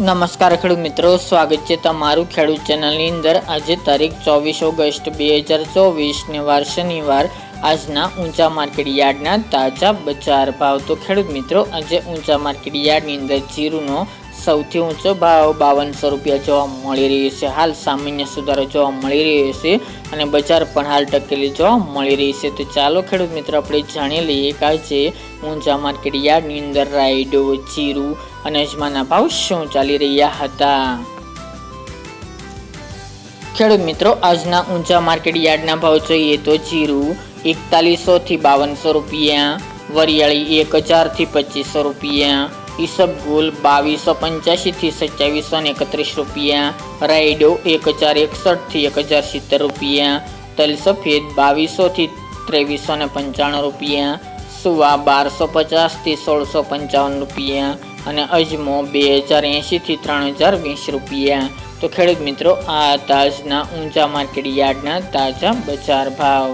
નમસ્કાર ખેડૂત મિત્રો, સ્વાગત છે તમારું ખેડૂત ચેનલની અંદર। આજે તારીખ 24 ઓગસ્ટ 2024 ને વાર શનિવાર। આજના ઊંચા માર્કેટ યાર્ડના તાજા બજાર ભાવ। તો ખેડૂત મિત્રો, આજે ઊંચા માર્કેટ યાર્ડની અંદર જીરુનો સૌથી ઊંચો ભાવ 5200 રૂપિયા જોવા મળી રહ્યો છે। હાલ સામાન્ય સુધારો જોવા મળી રહ્યો છે અને બજાર પણ હાલ ટકેલી જોવા મળી રહી છે। તો ચાલો ખેડૂત મિત્રો, આપણે જાણી લઈએ કે આજે ઊંચા માર્કેટ યાર્ડની અંદર રાયડો, જીરુ અને અજમાના ભાવ શું ચાલી રહ્યા હતા। ખેડૂત મિત્રો, આજના ઊંચા માર્કેટ યાર્ડના ભાવ જોઈએ તો જીરુ 4100 થી 5200 રૂપિયા, વરિયાળી 1000 થી 2500 રૂપિયા, ઈસબગુલ 2285 થી 2731 રૂપિયા, રાયડો 1061 થી 1070 રૂપિયા, તલ સફેદ 2200 થી 2395 રૂપિયા, સુવા 1250 થી 1655 રૂપિયા અને અજમો 2080 થી 3020 રૂપિયા। તો ખેડૂત મિત્રો, આ તાજના ઊંચા માર્કેટ યાર્ડના તાજા બજાર ભાવ।